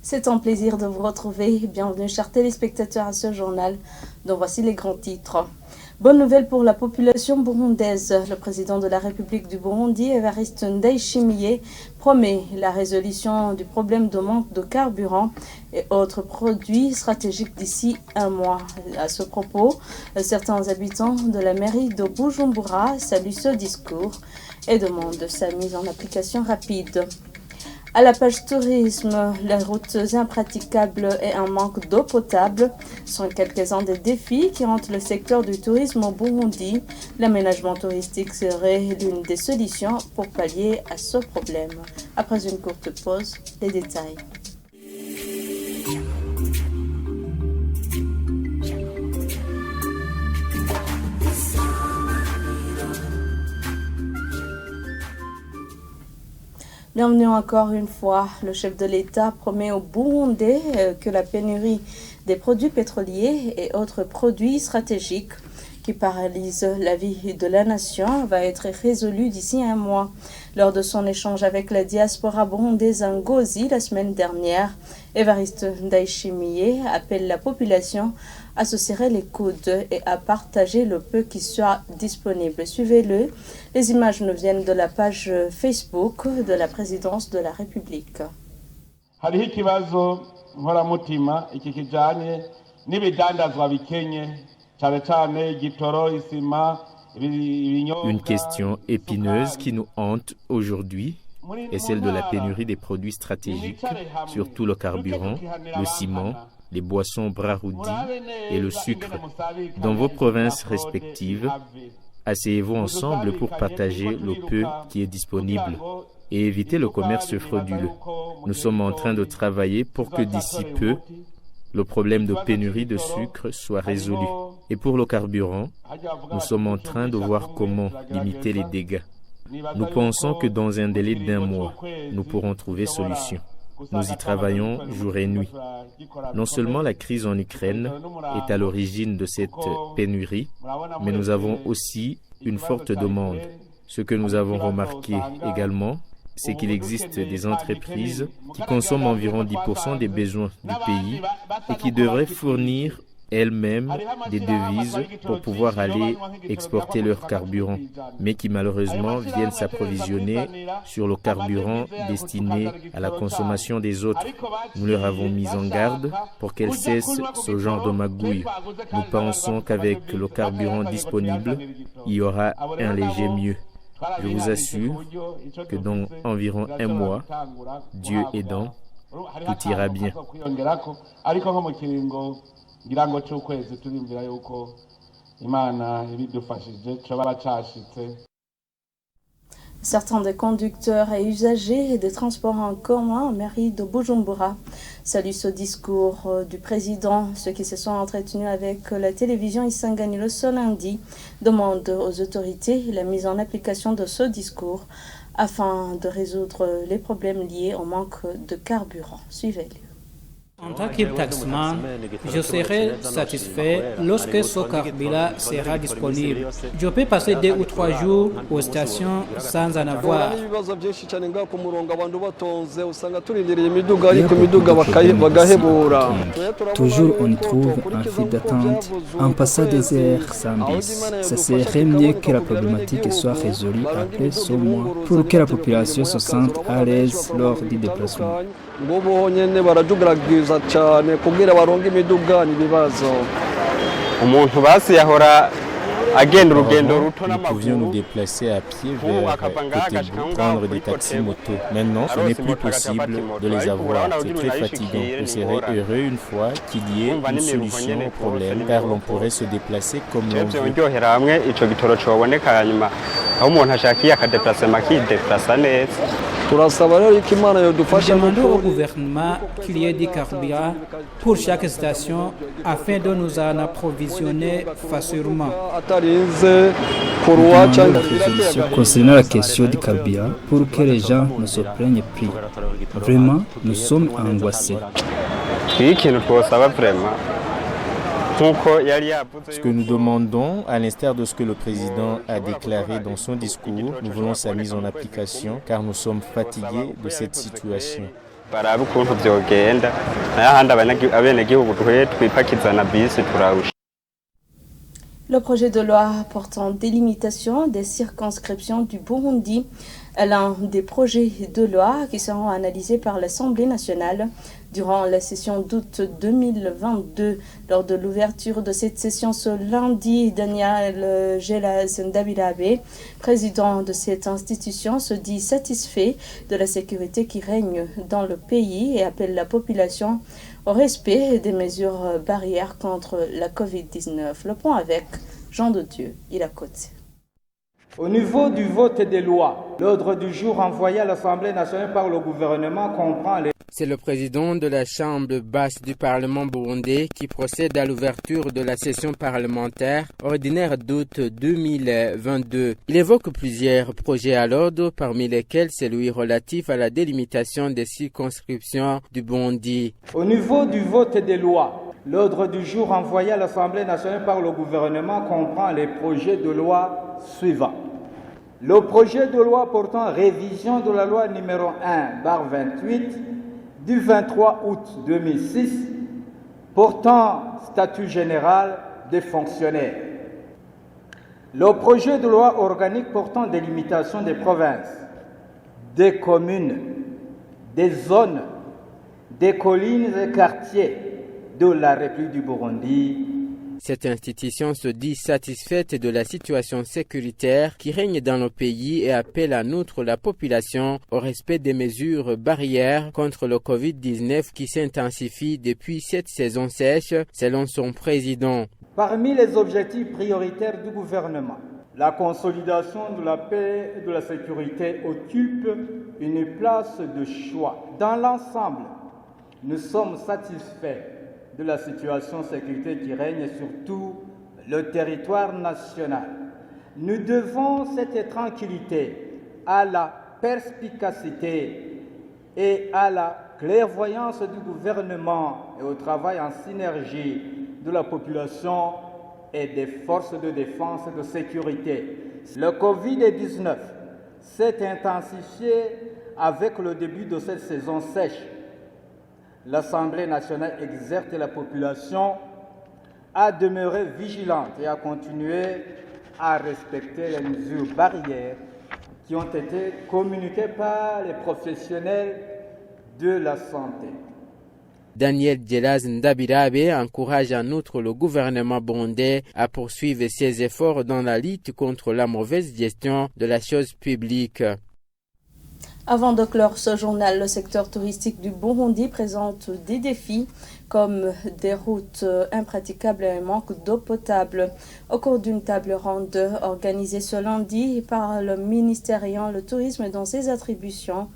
C'est un plaisir de vous retrouver. Bienvenue, chers téléspectateurs, à ce journal dont voici les grands titres. Bonne nouvelle pour la population burundaise. Le président de la République du Burundi, Evariste Ndayishimiye, promet la résolution du problème de manque de carburant et autres produits stratégiques d'ici un mois. À ce propos, certains habitants de la mairie de Bujumbura saluent ce discours et demandent sa mise en application rapide. À la page tourisme, les routes impraticables et un manque d'eau potable sont quelques-uns des défis qui rendent le secteur du tourisme au Burundi. L'aménagement touristique serait l'une des solutions pour pallier à ce problème. Après une courte pause, les détails. Bienvenue encore une fois. Le chef de l'État promet au Burundais que la pénurie des produits pétroliers et autres produits stratégiques qui paralysent la vie de la nation va être résolue d'ici un mois. Lors de son échange avec la diaspora burundaise en Ngozi la semaine dernière, Evariste Ndayishimiye appelle la population à se serrer les coudes et à partager le peu qui soit disponible. Suivez-le. Les images nous viennent de la page Facebook de la présidence de la République. Hariho ikibazo nkoramutima iki kijanye n'ibidandazwa bikenye cyane cyane igitoro isima. Une question épineuse qui nous hante aujourd'hui est celle de la pénurie des produits stratégiques, surtout le carburant, le ciment, les boissons Brarudi et le sucre. Dans vos provinces respectives, asseyez-vous ensemble pour partager le peu qui est disponible et éviter le commerce frauduleux. Nous sommes en train de travailler pour que d'ici peu, le problème de pénurie de sucre soit résolu. Et pour le carburant, nous sommes en train de voir comment limiter les dégâts. Nous pensons que dans un délai d'un mois, nous pourrons trouver solution. Nous y travaillons jour et nuit. Non seulement la crise en Ukraine est à l'origine de cette pénurie, mais nous avons aussi une forte demande. Ce que nous avons remarqué également, c'est qu'il existe des entreprises qui consomment environ 10% des besoins du pays et qui devraient fournir elles-mêmes des devises pour pouvoir aller exporter leur carburant, mais qui malheureusement viennent s'approvisionner sur le carburant destiné à la consommation des autres. Nous leur avons mis en garde pour qu'elles cessent ce genre de magouille. Nous pensons qu'avec le carburant disponible, il y aura un léger mieux. Je vous assure que dans environ un mois, Dieu aidant, tout ira bien. Certains des conducteurs et usagers des transports en commun en mairie de Bujumbura saluent ce discours du président. Ceux qui se sont entretenus avec la télévision Isanganiro ce lundi demandent aux autorités la mise en application de ce discours afin de résoudre les problèmes liés au manque de carburant. Suivez-les. En tant que taxman, je serai satisfait lorsque ce carburant sera disponible. Je peux passer 2 ou 3 jours aux stations sans en avoir. Il y a beaucoup de problèmes. Toujours on y trouve un fil d'attente, en passant des heures sans bis. Ça serait mieux que la problématique soit résolue après ce mois pour que la population se sente à l'aise lors du déplacement. Nous pouvions nous déplacer à pied vers Kotebu, prendre des taxis moto. Maintenant, ce n'est plus possible de les avoir. C'est très fatigant. On serait heureux une fois qu'il y ait une solution au problème, car l'on pourrait se déplacer comme l'on veut. Nous demandons au gouvernement qu'il y ait des carburants pour chaque station afin de nous en approvisionner facilement. Nous demandons la résolution concernant la question du carburant pour que les gens ne se plaignent plus. Vraiment, nous sommes angoissés. Ce que nous demandons, à l'instar de ce que le président a déclaré dans son discours, nous voulons sa mise en application car nous sommes fatigués de cette situation. barabe ukuntu vyogenda n'ahandi abenegihugu twipakiza na bisi turawusha. Le projet de loi portant délimitation des circonscriptions du Burundi est l'un des projets de loi qui seront analysés par l'Assemblée nationale durant la session d'août 2022. Lors de l'ouverture de cette session ce lundi, Daniel Gelas Ndabirabe, président de cette institution, se dit satisfait de la sécurité qui règne dans le pays et appelle la population au respect des mesures barrières contre la Covid-19. Le point avec Jean de Dieu, Ilakote. Au niveau du vote des lois, l'ordre du jour envoyé à l'Assemblée nationale par le gouvernement comprend les... C'est le président de la Chambre basse du Parlement burundais qui procède à l'ouverture de la session parlementaire ordinaire d'août 2022. Il évoque plusieurs projets à l'ordre, parmi lesquels celui relatif à la délimitation des circonscriptions du Burundi. Au niveau du vote des lois, l'ordre du jour envoyé à l'Assemblée nationale par le gouvernement comprend les projets de loi suivants. Le projet de loi portant révision de la loi numéro 1/28 du 23 août 2006 portant statut général des fonctionnaires. Le projet de loi organique portant délimitation des provinces, des communes, des zones, des collines et quartiers de la République du Burundi. Cette institution se dit satisfaite de la situation sécuritaire qui règne dans le pays et appelle en outre la population au respect des mesures barrières contre le Covid-19 qui s'intensifie depuis cette saison sèche, selon son président. Parmi les objectifs prioritaires du gouvernement, la consolidation de la paix et de la sécurité occupe une place de choix. Dans l'ensemble, nous sommes satisfaits de la situation de sécurité qui règne sur tout le territoire national. Nous devons cette tranquillité à la perspicacité et à la clairvoyance du gouvernement et au travail en synergie de la population et des forces de défense et de sécurité. Le Covid-19 s'est intensifié avec le début de cette saison sèche. L'Assemblée nationale exerce la population à demeurer vigilante et à continuer à respecter les mesures barrières qui ont été communiquées par les professionnels de la santé. Daniel Gelas Ndabirabe encourage en outre le gouvernement burundais à poursuivre ses efforts dans la lutte contre la mauvaise gestion de la chose publique. Avant de clore ce journal, le secteur touristique du Burundi présente des défis comme des routes impraticables et un manque d'eau potable. Au cours d'une table ronde organisée ce lundi par le ministère ayant le tourisme dans ses attributions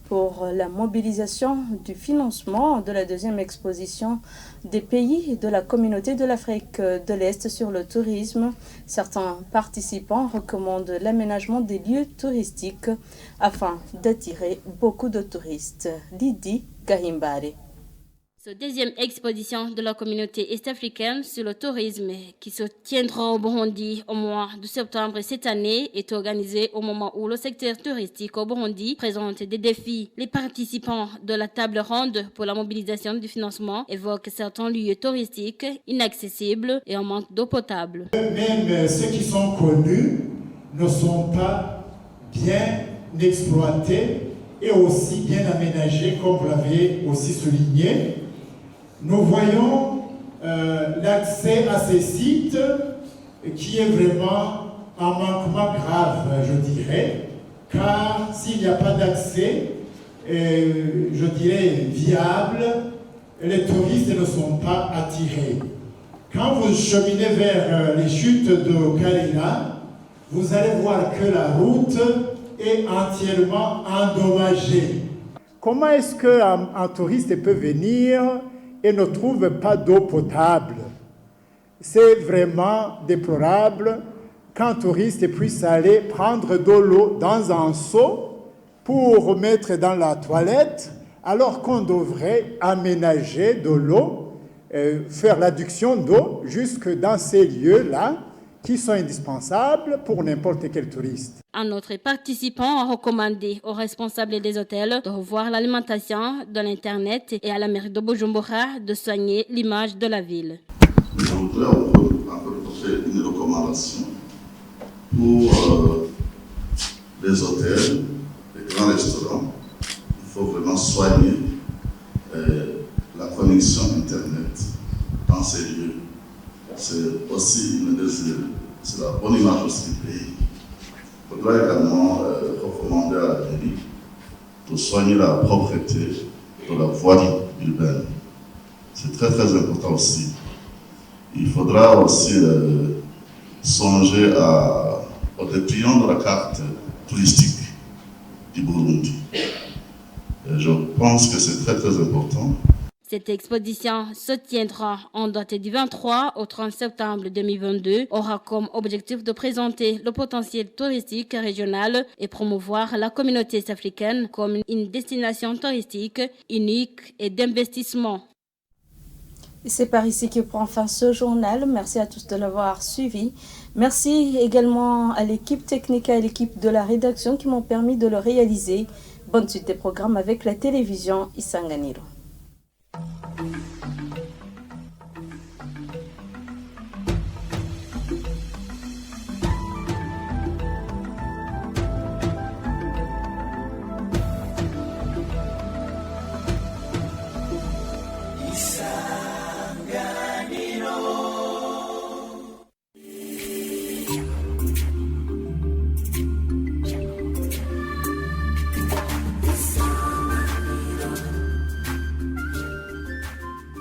pour la mobilisation du financement de la deuxième exposition des pays de la communauté de l'Afrique de l'Est sur le tourisme, certains participants recommandent l'aménagement des lieux touristiques afin d'attirer beaucoup de touristes. Lydie Gahimbare. Cette deuxième exposition de la communauté est-africaine sur le tourisme qui se tiendra au Burundi au mois de septembre cette année est organisée au moment où le secteur touristique au Burundi présente des défis. Les participants de la table ronde pour la mobilisation du financement évoquent certains lieux touristiques inaccessibles et un manque d'eau potable. Même ceux qui sont connus ne sont pas bien exploités et aussi bien aménagés comme vous l'avez aussi souligné. Nous voyons l'accès à ces sites qui est vraiment un manquement grave, je dirais, car s'il n'y a pas d'accès, je dirais, viable, les touristes ne sont pas attirés. Quand vous cheminez vers les chutes de Kalina, vous allez voir que la route est entièrement endommagée. Comment est-ce qu'un touriste peut venir et ne trouve pas d'eau potable? C'est vraiment déplorable qu'un touriste puisse aller prendre de l'eau dans un seau pour mettre dans la toilette, alors qu'on devrait aménager de l'eau, faire l'adduction d'eau jusque dans ces lieux-là qui sont indispensables pour n'importe quel touriste. Un autre participant a recommandé aux responsables des hôtels de revoir l'alimentation de l'Internet et à la mairie de Bujumbura de soigner l'image de la ville. Je voudrais encore faire une recommandation pour les hôtels, les grands restaurants. Il faut vraiment soigner la connexion Internet dans ces lieux. C'est aussi c'est la bonne image aussi du pays. Il faudra également recommander à la mairie de soigner la propreté de la voirie urbaine. C'est très très important aussi. Il faudra aussi songer au dépliant de la carte touristique du Burundi. Et je pense que c'est très très important. Cette exposition se tiendra en date du 23 au 30 septembre 2022, aura comme objectif de présenter le potentiel touristique régional et promouvoir la communauté africaine comme une destination touristique unique et d'investissement. Et c'est par ici que prend fin ce journal. Merci à tous de l'avoir suivi. Merci également à l'équipe technique et à l'équipe de la rédaction qui m'ont permis de le réaliser. Bonne suite des programmes avec la télévision Isanganiro.